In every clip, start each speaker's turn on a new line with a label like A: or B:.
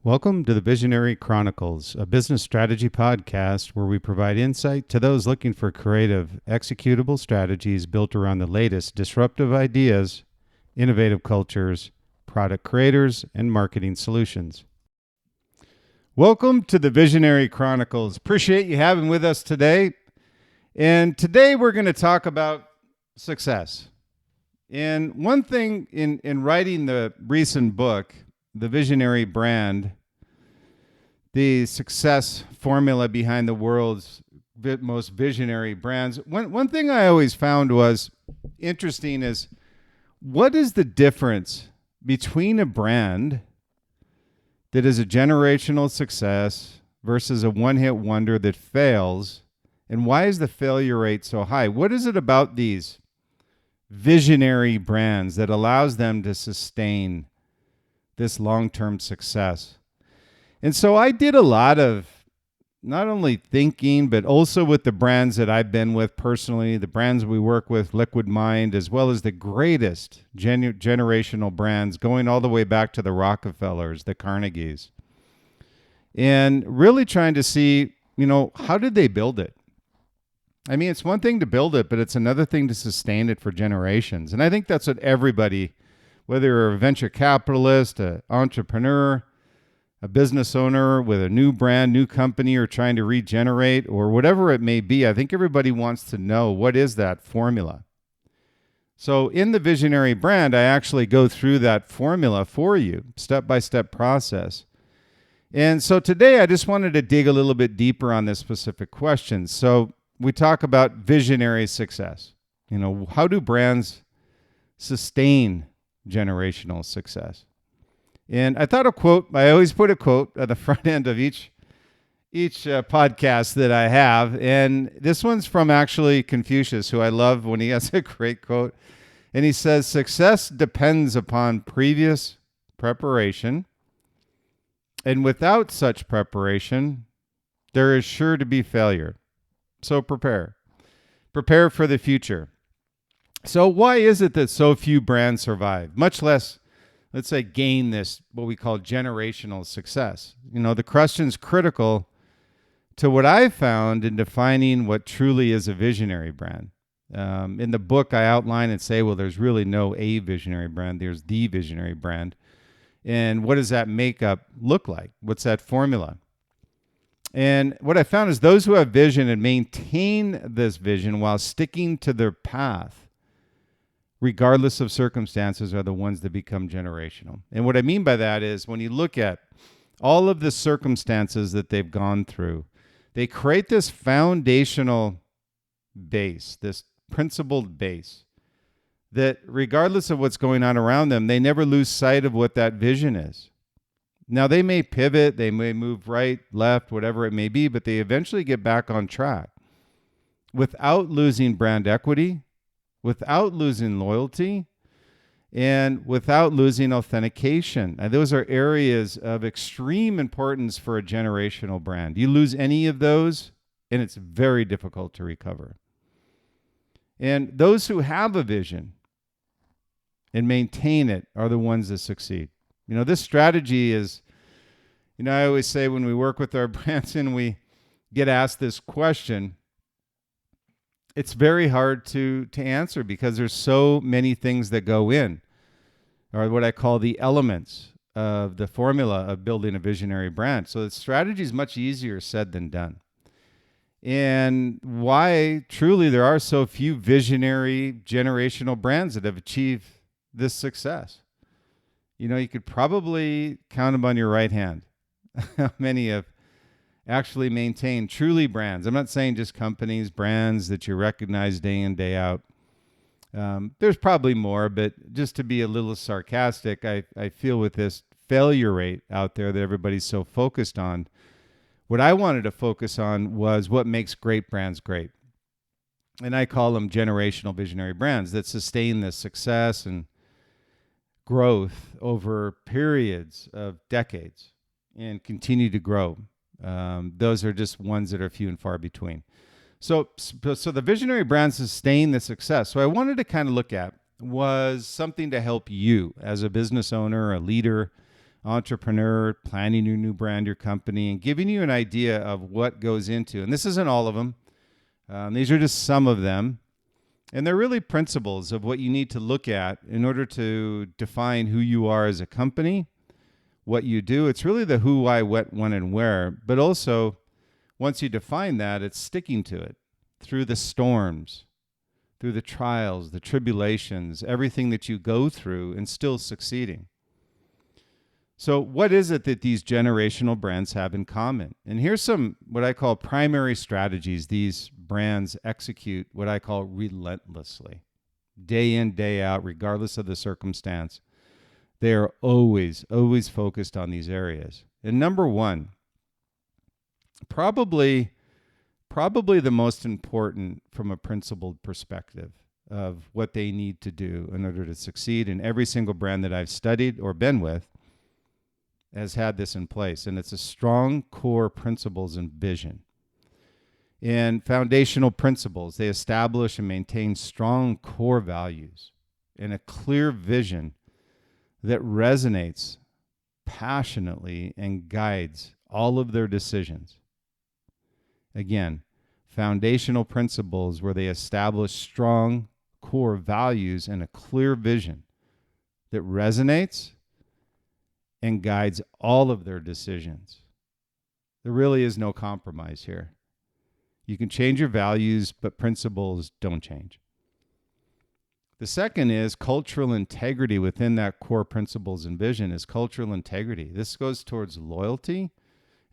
A: Welcome to the Visionary Chronicles, a business strategy podcast where we provide insight to those looking for creative, executable strategies built around the latest disruptive ideas, innovative cultures, product creators, and marketing solutions. Welcome to the Visionary Chronicles. Appreciate you having with us today. And today we're going to talk about success. And one thing in writing the recent book, The Visionary Brand, the success formula behind the world's most visionary brands. One thing I always found was interesting is, what is the difference between a brand that is a generational success versus a one-hit wonder that fails? And why is the failure rate so high? What is it about these visionary brands that allows them to sustain this long-term success? And so I did a lot of not only thinking, but also with the brands that I've been with personally, the brands we work with, Liquid Mind, as well as the greatest generational brands going all the way back to the Rockefellers, the Carnegies. And really trying to see, how did they build it? I mean, it's one thing to build it, but it's another thing to sustain it for generations. And I think that's what everybody, whether you're a venture capitalist, an entrepreneur, a business owner with a new brand, new company, or trying to regenerate, or whatever it may be, I think everybody wants to know, what is that formula? So in the Visionary Brand, I actually go through that formula for you, step-by-step process. And so today I just wanted to dig a little bit deeper on this specific question. So we talk about visionary success. How do brands sustain generational success? And I thought a quote, I always put a quote at the front end of each podcast that I have. And this one's from actually Confucius, who I love when he has a great quote. And he says, "Success depends upon previous preparation. And without such preparation, there is sure to be failure. So prepare. Prepare for the future." So why is it that so few brands survive, much less, let's say, gain this, what we call generational success? The question's critical to what I've found in defining what truly is a visionary brand. In the book, I outline and say, well, there's really no a visionary brand. There's the visionary brand. And what does that makeup look like? What's that formula? And what I found is those who have vision and maintain this vision while sticking to their path, regardless of circumstances, are the ones that become generational. And what I mean by that is, when you look at all of the circumstances that they've gone through, they create this foundational base, this principled base, that regardless of what's going on around them, they never lose sight of what that vision is. Now, they may pivot, they may move right, left, whatever it may be, but they eventually get back on track without losing brand equity, without losing loyalty, and without losing authentication. And those are areas of extreme importance for a generational brand. You lose any of those, and it's very difficult to recover. And those who have a vision and maintain it are the ones that succeed. This strategy is, I always say when we work with our brands and we get asked this question, it's very hard to answer because there's so many things that go in, or what I call the elements of the formula of building a visionary brand. So the strategy is much easier said than done. And why truly there are so few visionary generational brands that have achieved this success. You could probably count them on your right hand, how many have actually maintained truly brands. I'm not saying just companies, brands that you recognize day in, day out. There's probably more, but just to be a little sarcastic, I feel with this failure rate out there that everybody's so focused on, what I wanted to focus on was what makes great brands great. And I call them generational visionary brands that sustain this success and growth over periods of decades and continue to grow. Those are just ones that are few and far between. So the visionary brands sustain the success. So I wanted to kind of look at was something to help you as a business owner, a leader, entrepreneur, planning your new brand, your company, and giving you an idea of what goes into. And this isn't all of them. These are just some of them. And they're really principles of what you need to look at in order to define who you are as a company, what you do. It's really the who, why, what, when, and where. But also, once you define that, it's sticking to it through the storms, through the trials, the tribulations, everything that you go through, and still succeeding. So what is it that these generational brands have in common? And here's some what I call primary strategies these brands execute, what I call relentlessly, day in, day out, regardless of the circumstance. They are always focused on these areas. And number one, probably the most important from a principled perspective of what they need to do in order to succeed, in every single brand that I've studied or been with has had this in place. And it's a strong core principles and vision. And foundational principles, they establish and maintain strong core values and a clear vision that resonates passionately and guides all of their decisions. Again, foundational principles where they establish strong core values and a clear vision that resonates and guides all of their decisions. There really is no compromise here. You can change your values, but principles don't change. The second is cultural integrity. Within that core principles and vision is cultural integrity. This goes towards loyalty,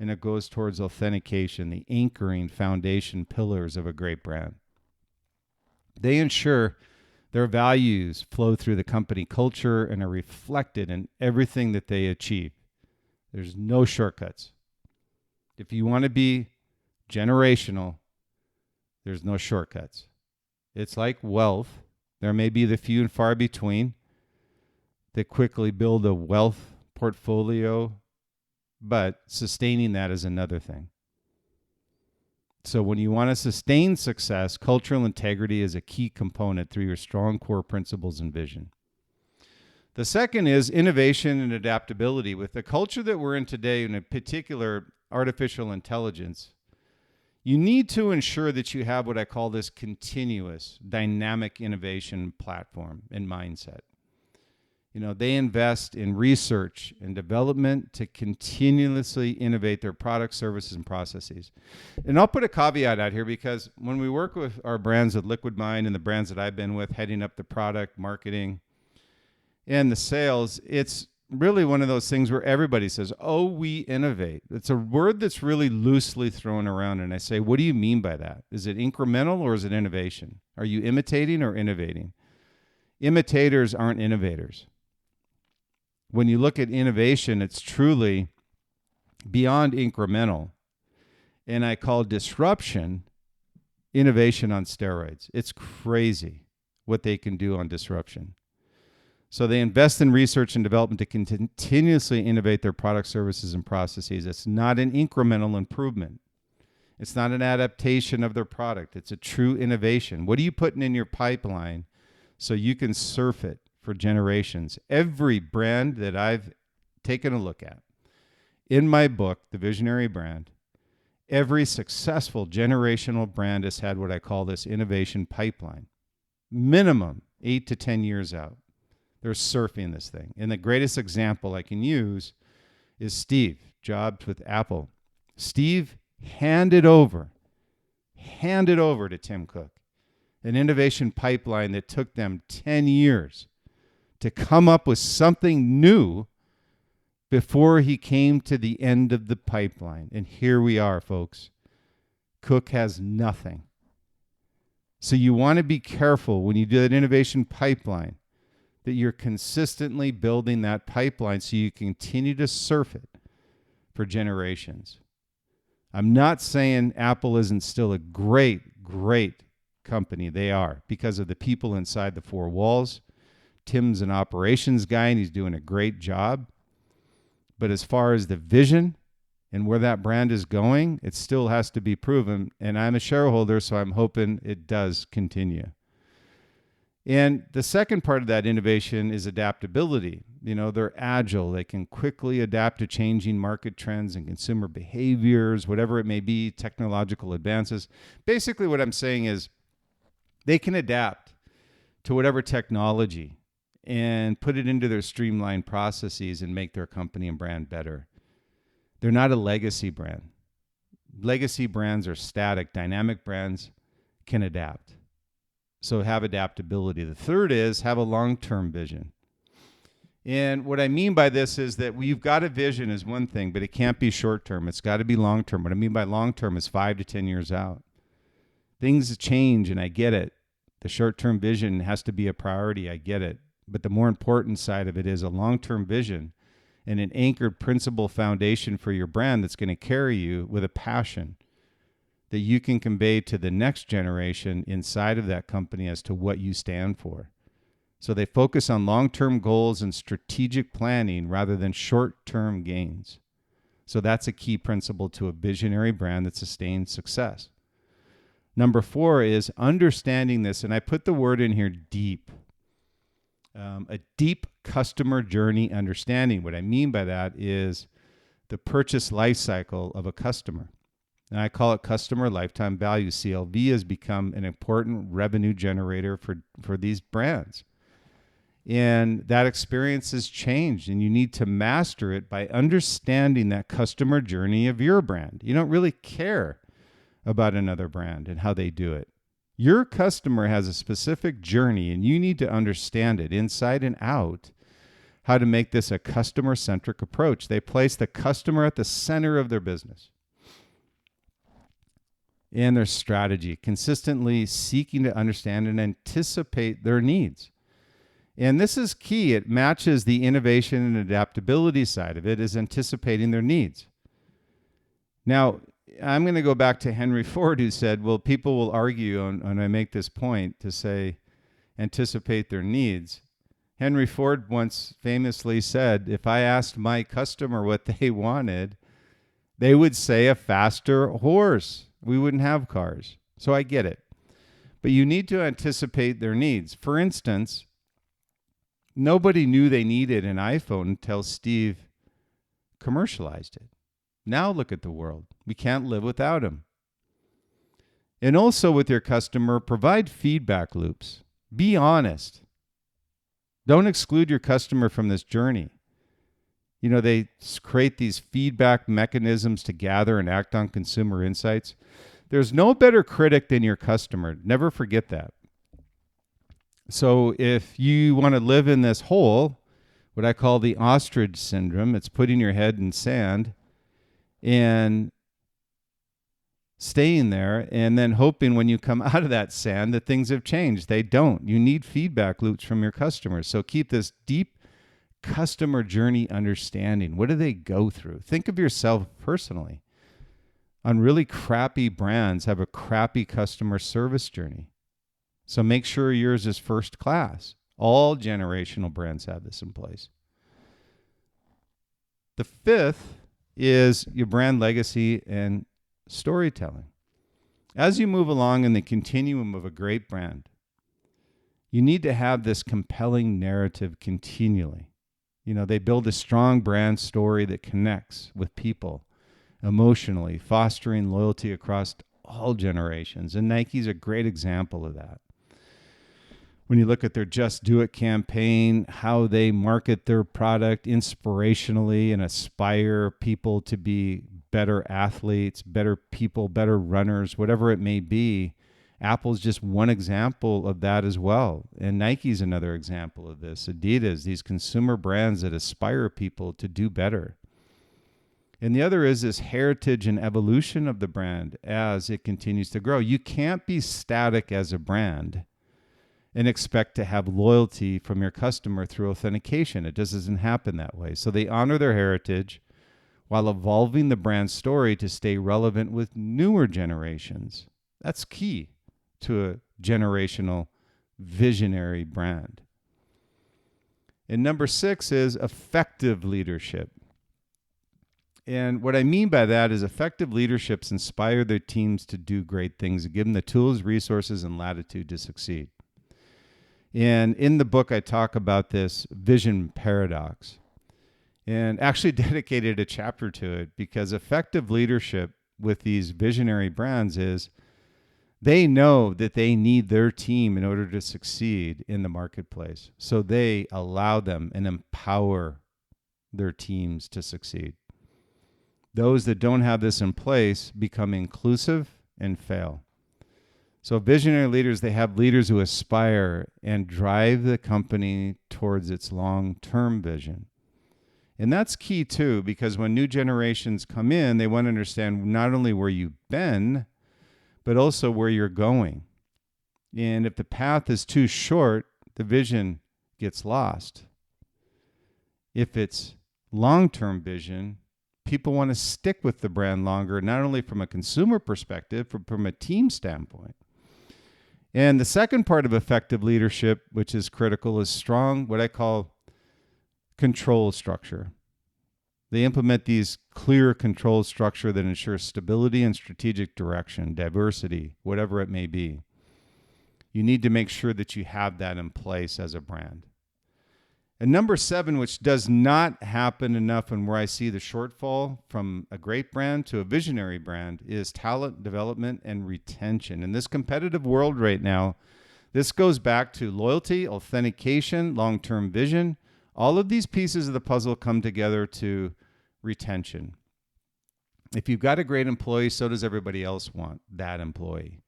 A: and it goes towards authentication, the anchoring foundation pillars of a great brand. They ensure their values flow through the company culture and are reflected in everything that they achieve. There's no shortcuts. If you want to be generational, there's no shortcuts. It's like wealth. There may be the few and far between that quickly build a wealth portfolio, but sustaining that is another thing. So when you want to sustain success, cultural integrity is a key component through your strong core principles and vision. The second is innovation and adaptability. With the culture that we're in today, and in particular artificial intelligence, you need to ensure that you have what I call this continuous dynamic innovation platform and mindset. You know, they invest in research and development to continuously innovate their products, services, and processes. And I'll put a caveat out here because when we work with our brands at Liquid Mind and the brands that I've been with, heading up the product, marketing, and the sales, it's really one of those things where everybody says, oh, we innovate. It's a word that's really loosely thrown around. And I say, what do you mean by that? Is it incremental or is it innovation? Are you imitating or innovating? Imitators aren't innovators. When you look at innovation, it's truly beyond incremental. And I call disruption innovation on steroids. It's crazy what they can do on disruption. So they invest in research and development to continuously innovate their products, services, and processes. It's not an incremental improvement. It's not an adaptation of their product. It's a true innovation. What are you putting in your pipeline so you can surf it for generations? Every brand that I've taken a look at in my book, The Visionary Brand, every successful generational brand has had what I call this innovation pipeline. Minimum 8 to 10 years out. They're surfing this thing. And the greatest example I can use is Steve Jobs with Apple. Steve handed over to Tim Cook an innovation pipeline that took them 10 years to come up with something new before he came to the end of the pipeline. And here we are, folks. Cook has nothing. So you want to be careful when you do that innovation pipeline that you're consistently building that pipeline so you continue to surf it for generations. I'm not saying Apple isn't still a great company. They are, because of the people inside the four walls. Tim's an operations guy, and he's doing a great job. But as far as the vision and where that brand is going, it still has to be proven. And I'm a shareholder, so I'm hoping it does continue. And the second part of that innovation is adaptability. They're agile. They can quickly adapt to changing market trends and consumer behaviors, whatever it may be, technological advances. Basically, what I'm saying is they can adapt to whatever technology and put it into their streamlined processes and make their company and brand better. They're not a legacy brand. Legacy brands are static. Dynamic brands can adapt. So have adaptability. The third is have a long-term vision. And what I mean by this is that you've got a vision is one thing, but it can't be short-term. It's got to be long-term. What I mean by long-term is 5 to 10 years out. Things change, and I get it. The short-term vision has to be a priority. I get it. But the more important side of it is a long-term vision and an anchored principle foundation for your brand that's going to carry you with a passion that you can convey to the next generation inside of that company as to what you stand for. So they focus on long-term goals and strategic planning rather than short-term gains. So that's a key principle to a visionary brand that sustains success. Number 4 is understanding this, and I put the word in here, deep. A deep customer journey understanding. What I mean by that is the purchase life cycle of a customer. And I call it customer lifetime value. CLV has become an important revenue generator for these brands. And that experience has changed, and you need to master it by understanding that customer journey of your brand. You don't really care about another brand and how they do it. Your customer has a specific journey, and you need to understand it inside and out, how to make this a customer-centric approach. They place the customer at the center of their business and their strategy, consistently seeking to understand and anticipate their needs. And this is key. It matches the innovation and adaptability side of it, is anticipating their needs. Now, I'm going to go back to Henry Ford, who said, well, people will argue when I make this point to say anticipate their needs. Henry Ford once famously said, if I asked my customer what they wanted, they would say a faster horse. We wouldn't have cars. So I get it. But you need to anticipate their needs. For instance, nobody knew they needed an iPhone until Steve commercialized it. Now look at the world. We can't live without them. And also with your customer, provide feedback loops. Be honest. Don't exclude your customer from this journey. They create these feedback mechanisms to gather and act on consumer insights. There's no better critic than your customer. Never forget that. So if you want to live in this hole, what I call the ostrich syndrome, it's putting your head in sand and staying there and then hoping when you come out of that sand that things have changed. They don't. You need feedback loops from your customers. So keep this deep customer journey understanding. What do they go through? Think of yourself personally. On really crappy brands have a crappy customer service journey. So make sure yours is first class. All generational brands have this in place. The 5th is your brand legacy and storytelling. As you move along in the continuum of a great brand, you need to have this compelling narrative continually. They build a strong brand story that connects with people emotionally, fostering loyalty across all generations. And Nike's a great example of that. When you look at their Just Do It campaign, how they market their product inspirationally and aspire people to be better athletes, better people, better runners, whatever it may be. Apple's just one example of that as well. And Nike's another example of this. Adidas, these consumer brands that aspire people to do better. And the other is this heritage and evolution of the brand as it continues to grow. You can't be static as a brand and expect to have loyalty from your customer through authentication. It just doesn't happen that way. So they honor their heritage while evolving the brand story to stay relevant with newer generations. That's key to a generational visionary brand. And number 6 is effective leadership. And what I mean by that is effective leaderships inspire their teams to do great things and give them the tools, resources, and latitude to succeed. And in the book, I talk about this vision paradox and actually dedicated a chapter to it, because effective leadership with these visionary brands is they know that they need their team in order to succeed in the marketplace. So they allow them and empower their teams to succeed. Those that don't have this in place become inclusive and fail. So visionary leaders, they have leaders who aspire and drive the company towards its long-term vision. And that's key too, because when new generations come in, they want to understand not only where you've been, but also where you're going. And if the path is too short, the vision gets lost. If it's long-term vision, people want to stick with the brand longer, not only from a consumer perspective, but from a team standpoint. And the second part of effective leadership, which is critical, is strong, what I call control structure. They implement these clear control structure that ensures stability and strategic direction, diversity, whatever it may be. You need to make sure that you have that in place as a brand. And number 7, which does not happen enough and where I see the shortfall from a great brand to a visionary brand, is talent development and retention. In this competitive world right now, this goes back to loyalty, authentication, long-term vision. All of these pieces of the puzzle come together to retention. If you've got a great employee, so does everybody else want that employee.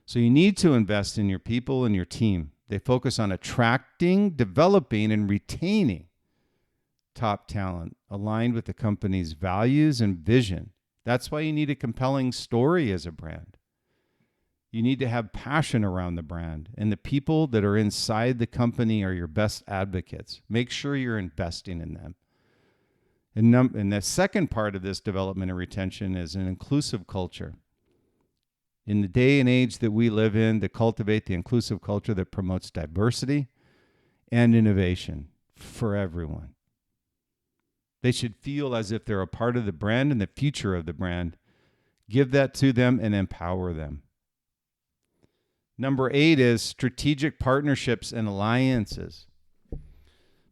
A: So you need to invest in your people and your team. They focus on attracting, developing, and retaining top talent aligned with the company's values and vision. That's why you need a compelling story as a brand. You need to have passion around the brand, and the people that are inside the company are your best advocates. Make sure you're investing in them. And the second part of this development and retention is an inclusive culture. In the day and age that we live in, to cultivate the inclusive culture that promotes diversity and innovation for everyone. They should feel as if they're a part of the brand and the future of the brand. Give that to them and empower them. Number 8 is strategic partnerships and alliances.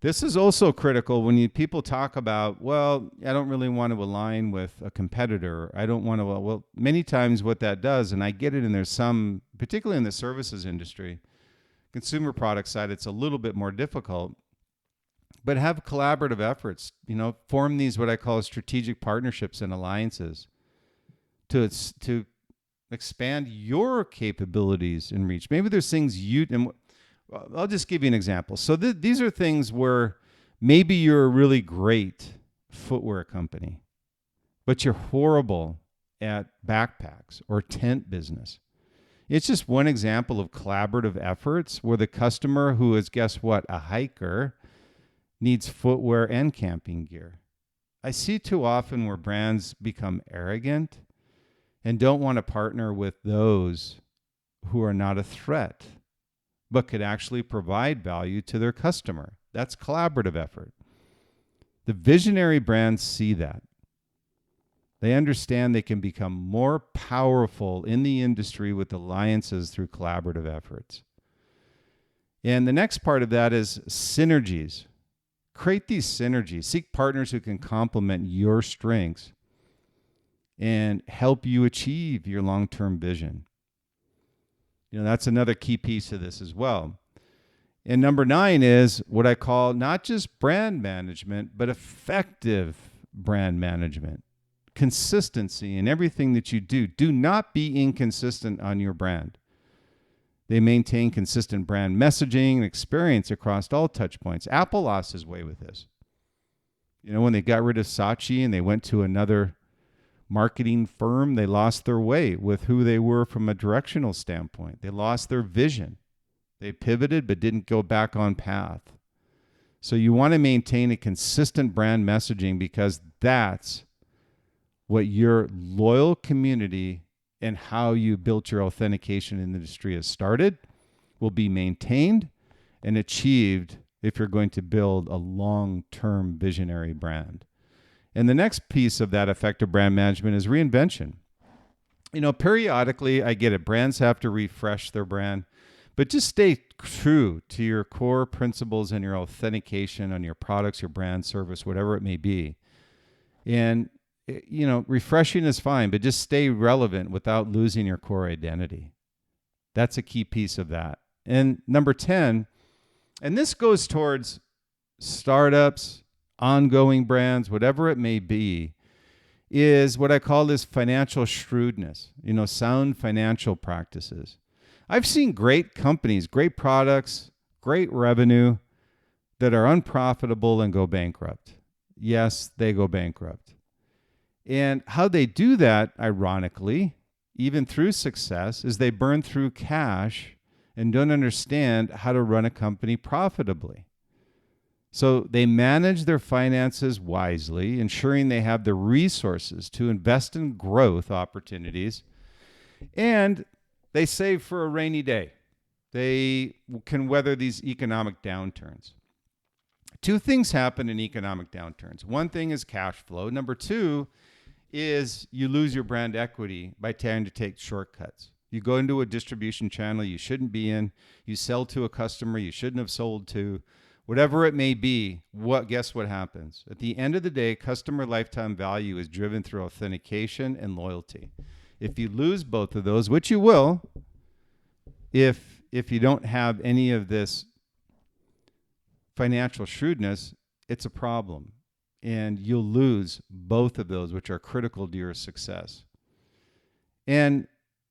A: This is also critical when people talk about, well, I don't really want to align with a competitor. I don't want to, well, many times what that does, and I get it, and there's some, particularly in the services industry, consumer product side, it's a little bit more difficult, but have collaborative efforts, form these, what I call strategic partnerships and alliances to expand your capabilities and reach. Maybe there's things and I'll just give you an example. So these are things where maybe you're a really great footwear company, but you're horrible at backpacks or tent business. It's just one example of collaborative efforts where the customer, who is, guess what, a hiker, needs footwear and camping gear. I see too often where brands become arrogant and don't want to partner with those who are not a threat, but could actually provide value to their customer. That's collaborative effort. The visionary brands see that. They understand they can become more powerful in the industry with alliances through collaborative efforts. And the next part of that is synergies. Create these synergies. Seek partners who can complement your strengths and help you achieve your long-term vision. That's another key piece of this as well. And number 9 is what I call not just brand management, but effective brand management. Consistency in everything that you do. Do not be inconsistent on your brand. They maintain consistent brand messaging and experience across all touch points. Apple lost his way with this. When they got rid of Saatchi and they went to another marketing firm, they lost their way with who they were from a directional standpoint. They lost their vision. They pivoted but didn't go back on path. So you want to maintain a consistent brand messaging, because that's what your loyal community and how you built your authentication in the industry has started will be maintained and achieved if you're going to build a long-term visionary brand. And the next piece of that effective brand management is reinvention. Periodically, I get it. Brands have to refresh their brand, But just stay true to your core principles and your authentication on your products, your brand, service, whatever it may be. And, refreshing is fine, but just stay relevant without losing your core identity. That's a key piece of that. And number 10, and this goes towards startups, ongoing brands, whatever it may be, is what I call this financial shrewdness, sound financial practices. I've seen great companies, great products, great revenue that are unprofitable and go bankrupt. Yes, they go bankrupt. And how they do that, ironically, even through success, is they burn through cash and don't understand how to run a company profitably. So they manage their finances wisely, ensuring they have the resources to invest in growth opportunities, and they save for a rainy day. They can weather these economic downturns. Two things happen in economic downturns. One thing is cash flow. Number two is you lose your brand equity by trying to take shortcuts. You go into a distribution channel you shouldn't be in. You sell to a customer you shouldn't have sold to. Whatever it may be, guess what happens? At the end of the day, customer lifetime value is driven through authentication and loyalty. If you lose both of those, which you will, if you don't have any of this financial shrewdness, it's a problem. And you'll lose both of those, which are critical to your success. And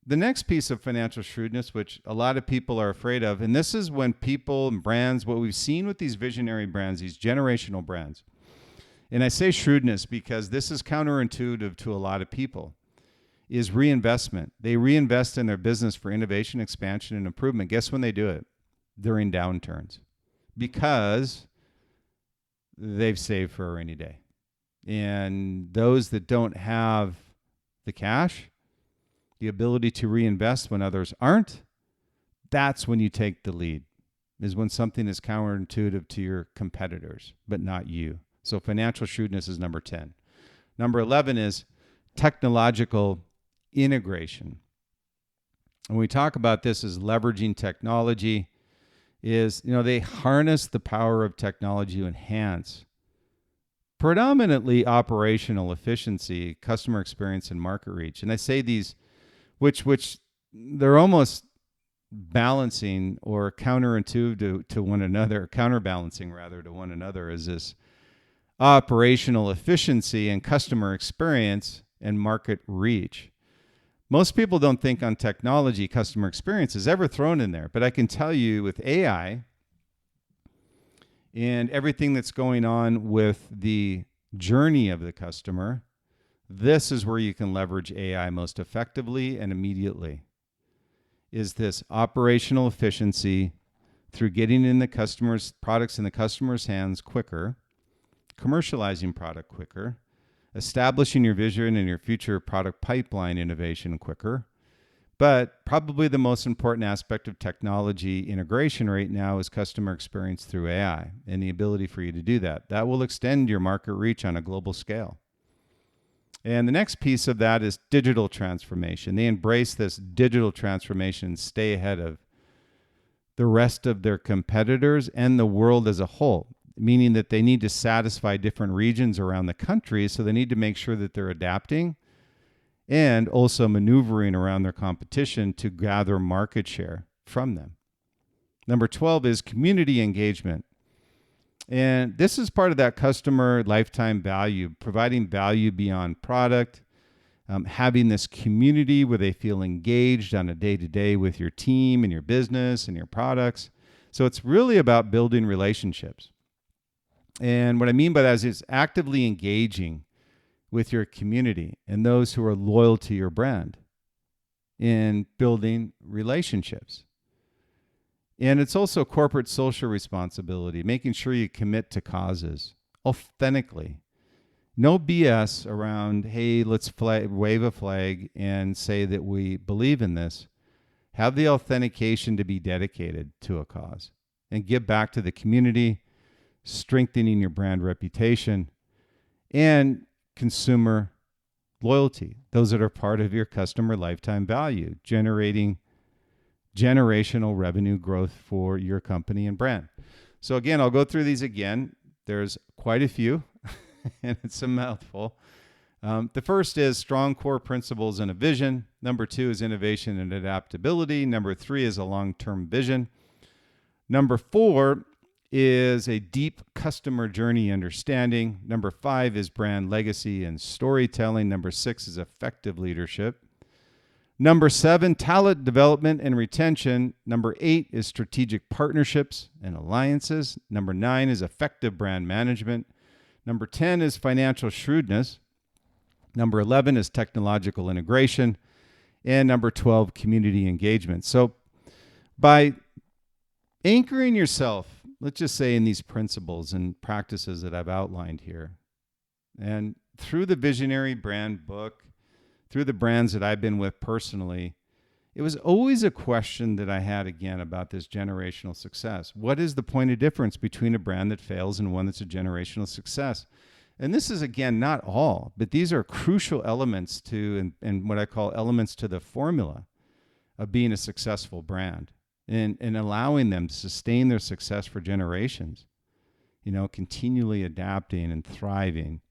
A: the next piece of financial shrewdness, which a lot of people are afraid of, and this is when people and brands, what we've seen with these visionary brands, these generational brands, and I say shrewdness because this is counterintuitive to a lot of people, is reinvestment. They reinvest in their business for innovation, expansion, and improvement. Guess when they do it? During downturns. Because they've saved for a rainy day. And those that don't have the cash, the ability to reinvest when others aren't, that's when you take the lead, is when something is counterintuitive to your competitors, but not you. So financial shrewdness is number 10. Number 11 is technological integration. And we talk about this as leveraging technology, is, they harness the power of technology to enhance predominantly operational efficiency, customer experience, and market reach. And I say these, which they're almost balancing or counterintuitive to one another, counterbalancing rather to one another, is this operational efficiency and customer experience and market reach. Most people don't think on technology, customer experience is ever thrown in there. But I can tell you with AI and everything that's going on with the journey of the customer, this is where you can leverage AI most effectively and immediately, is this operational efficiency through getting in the customer's products in the customer's hands quicker, commercializing product quicker, establishing your vision and your future product pipeline innovation quicker. But probably the most important aspect of technology integration right now is customer experience through AI and the ability for you to do that. That will extend your market reach on a global scale. And the next piece of that is digital transformation. They embrace this digital transformation and stay ahead of the rest of their competitors and the world as a whole, meaning that they need to satisfy different regions around the country. So they need to make sure that they're adapting and also maneuvering around their competition to gather market share from them. Number 12 is community engagement. And this is part of that customer lifetime value, providing value beyond product, having this community where they feel engaged on a day-to-day with your team and your business and your products. So it's really about building relationships. And what I mean by that is actively engaging with your community and those who are loyal to your brand in building relationships. And it's also corporate social responsibility, making sure you commit to causes authentically. No BS around, hey, let's wave a flag and say that we believe in this. Have the authentication to be dedicated to a cause and give back to the community, strengthening your brand reputation, and consumer loyalty. Those that are part of your customer lifetime value, generating generational revenue growth for your company and brand. So again, I'll go through these again. There's quite a few, and it's a mouthful. The first is strong core principles and a vision. Number 2 is innovation and adaptability. Number 3 is a long-term vision. Number 4 is a deep customer journey understanding. Number 5 is brand legacy and storytelling. Number 6 is effective leadership. Number 7, talent development and retention. Number 8 is strategic partnerships and alliances. Number 9 is effective brand management. Number 10 is financial shrewdness. Number 11 is technological integration. And number 12, community engagement. So by anchoring yourself, let's just say, in these principles and practices that I've outlined here, and through the Visionary Brand book, through the brands that I've been with personally, it was always a question that I had again about this generational success. What is the point of difference between a brand that fails and one that's a generational success? And this is, again, not all, but these are crucial elements to, and what I call elements to the formula of being a successful brand, and allowing them to sustain their success for generations, continually adapting and thriving,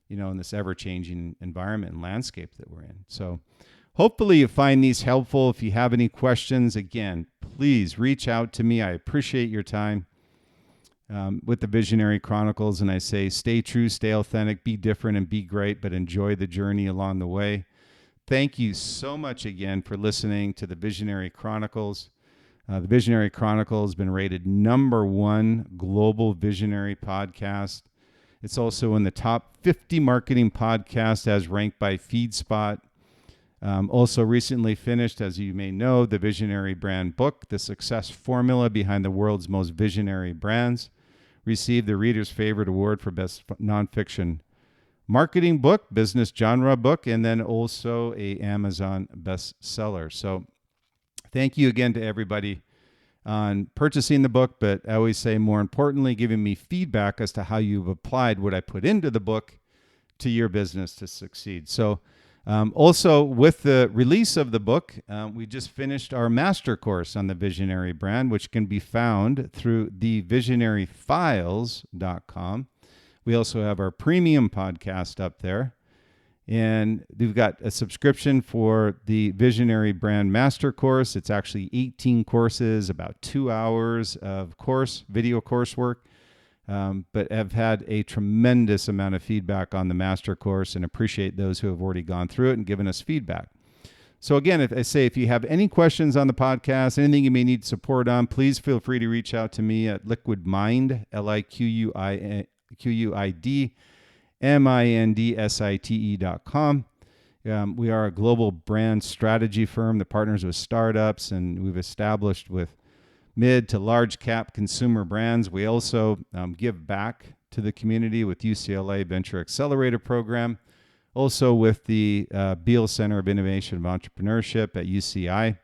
A: in this ever-changing environment and landscape that we're in. So hopefully you find these helpful. If you have any questions, again, please reach out to me. I appreciate your time with the Visionary Chronicles. And I say, stay true, stay authentic, be different, and be great, but enjoy the journey along the way. Thank you so much again for listening to the Visionary Chronicles. The Visionary Chronicle has been rated #1 global visionary podcast. It's also in the top 50 marketing podcasts as ranked by FeedSpot. Also recently finished, as you may know, the Visionary Brand book, The Success Formula Behind the World's Most Visionary Brands. Received the Reader's Favorite Award for Best Nonfiction Marketing Book, Business Genre Book, and then also a Amazon bestseller. So thank you again to everybody on purchasing the book, but I always say, more importantly, giving me feedback as to how you've applied what I put into the book to your business to succeed. So also with the release of the book, we just finished our master course on the Visionary Brand, which can be found through thevisionaryfiles.com. We also have our premium podcast up there. And we've got a subscription for the Visionary Brand Master Course. It's actually 18 courses, about 2 hours of video coursework. But I've had a tremendous amount of feedback on the Master Course and appreciate those who have already gone through it and given us feedback. So again, if you have any questions on the podcast, anything you may need support on, please feel free to reach out to me at liquidmind, liquidmindsite.com. We are a global brand strategy firm that partners with startups, and we've established with mid to large cap consumer brands. We also give back to the community with UCLA Venture Accelerator Program, also with the Beal Center of Innovation and Entrepreneurship at UCI,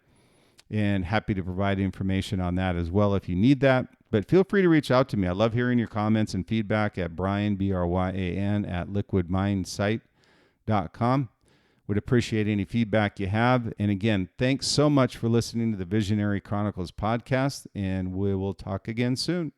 A: and happy to provide information on that as well if you need that. But feel free to reach out to me. I love hearing your comments and feedback at Brian, Bryan, at liquidmindsite.com. Would appreciate any feedback you have. And again, thanks so much for listening to the Visionary Chronicles podcast, and we will talk again soon.